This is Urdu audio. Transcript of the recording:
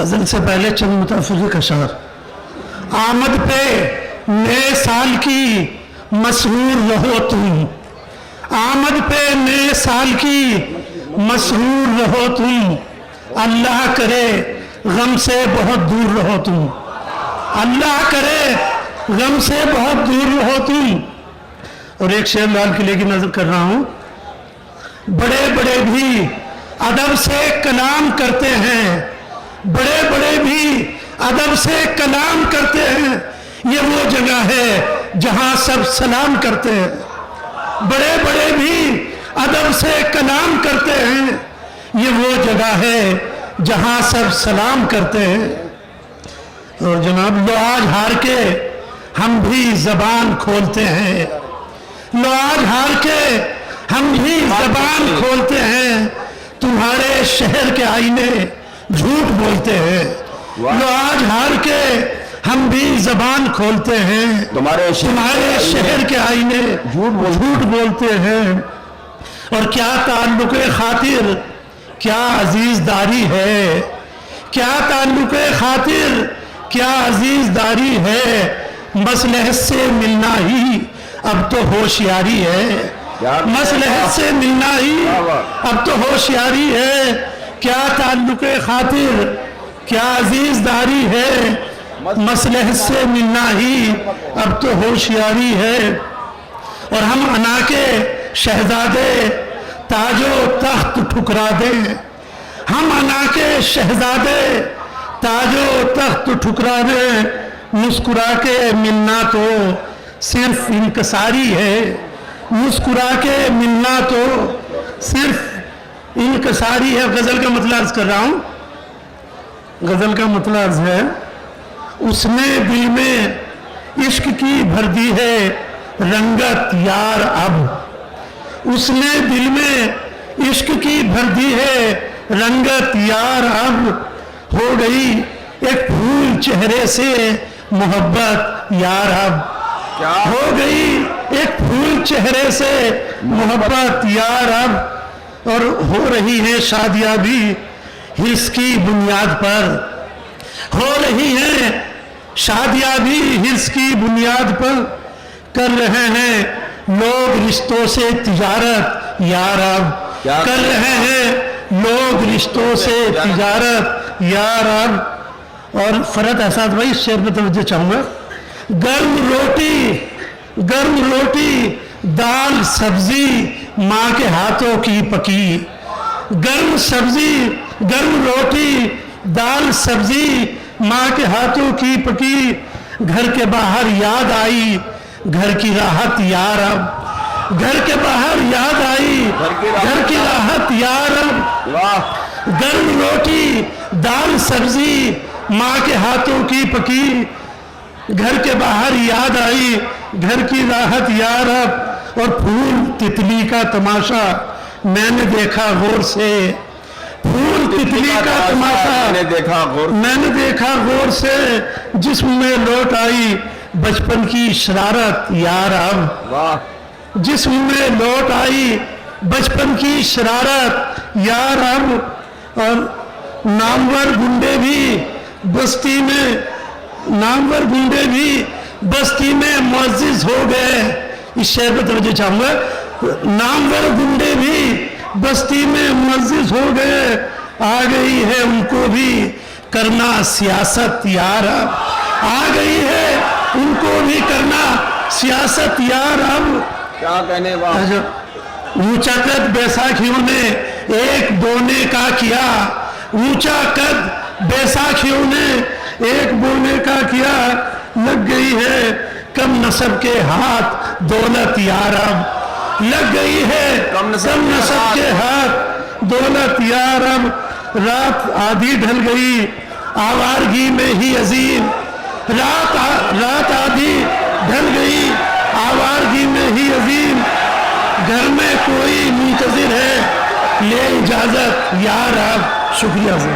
غزل سے پہلے چند متفرق اشعار۔ آمد پہ نئے سال کی مسرور رہو تم، آمد پہ نئے سال کی مسرور رہو تم، اللہ کرے غم سے بہت دور رہو تم، اللہ کرے غم سے بہت دور رہو تم۔ اور ایک شعر لال قلعے کی نظر کر رہا ہوں۔ بڑے بڑے بھی ادب سے کلام کرتے ہیں، بڑے بڑے بھی ادب سے کلام کرتے ہیں، یہ وہ جگہ ہے جہاں سب سلام کرتے ہیں۔ بڑے بڑے بھی ادب سے کلام کرتے ہیں، یہ وہ جگہ ہے جہاں سب سلام کرتے ہیں۔ اور جناب لو آج ہار کے ہم بھی زبان کھولتے ہیں، لو آج ہار کے ہم بھی زبان کھولتے ہیں، تمہارے شہر کے آئینے جھوٹ بولتے ہیں۔ لو آج ہار کے ہم بھی زبان کھولتے ہیں، تمہارے شہر کے آئینے جھوٹ بولتے ہیں۔ اور کیا تعلق خاطر کیا عزیز داری ہے، کیا تعلق خاطر کیا عزیز داری ہے، مصلحت سے ملنا ہی اب تو ہوشیاری ہے، مصلحت سے ملنا ہی اب تو ہوشیاری ہے، کیا تعلق خاطر کیا عزیز داری ہے، مصلحت سے ملنا ہی اب تو ہوشیاری ہے۔ اور ہم انا کے شہزادے تاج و تخت ٹھکرا دیں، ہم انا کے شہزادے تاج و تخت ٹھکرا دیں، مسکرا کے ملنا تو صرف انکساری ہے، مسکرا کے ملنا تو صرف انکساری ہے۔ غزل کا مطلب عرض کر رہا ہوں، غزل کا مطلب عرض ہے، اس نے دل میں عشق کی بھر دی ہے رنگت یار اب، اس نے دل میں عشق کی بھر دی ہے رنگت یار اب، ہو گئی ایک پھول چہرے سے محبت یار اب، ہو گئی ایک پھول چہرے سے محبت یار اب۔ اور ہو رہی ہے شادیاں بھی حرص کی بنیاد پر، ہو رہی ہیں شادیاں بھی حرص کی بنیاد پر، کر رہے ہیں لوگ رشتوں سے تجارت یار اب، کر رہے ہیں لوگ رشتوں سے تجارت یار اب۔ اور فرحت احساس بھائی اس شعر پہ توجہ چاہوں گا۔ گرم روٹی دال سبزی ماں کے ہاتھوں کی پکی، گرم روٹی دال سبزی ماں کے ہاتھوں کی پکی، گھر کے باہر یاد آئی گھر کی راحت یار اب، گھر کے باہر یاد آئی گھر کی راحت یار اب، گرم روٹی دال سبزی ماں کے ہاتھوں کی پکی، گھر کے باہر یاد آئی گھر کی راحت یار اب۔ اور پھول تتلی کا تماشا میں نے دیکھا غور سے، پھول تتلی کا تماشا میں نے دیکھا غور سے، جسم میں لوٹ آئی بچپن کی شرارت یار اب، جسم میں لوٹ آئی بچپن کی شرارت یار اب۔ اور نامور گنڈے بھی بستی میں معزز ہو گئے، اس شعر پہ توجہ چاہوں گا۔ نامور گنڈے بھی بستی میں معزز ہو گئے، آ گئی ہے ان کو بھی کرنا سیاست یار اب، آ گئی ہے ان کو بھی کرنا سیاست یار اب۔ کیا کہنے والا اونچا قد بیساکھیوں نے ایک بونے کا کیا، اونچا قد بیساکھیوں نے ایک بونے کا کیا، لگ گئی ہے کم نسب کے ہاتھ دولت یار اب، لگ گئی ہے کم نسب کے ہاتھ دولت یار اب۔ رات آدھی ڈھل گئی آوارگی میں ہی عظیم، رات آدھی ڈھل گئی آوارگی میں ہی عظیم، گھر میں کوئی منتظر ہے لے اجازت یار اب۔ شکریہ سے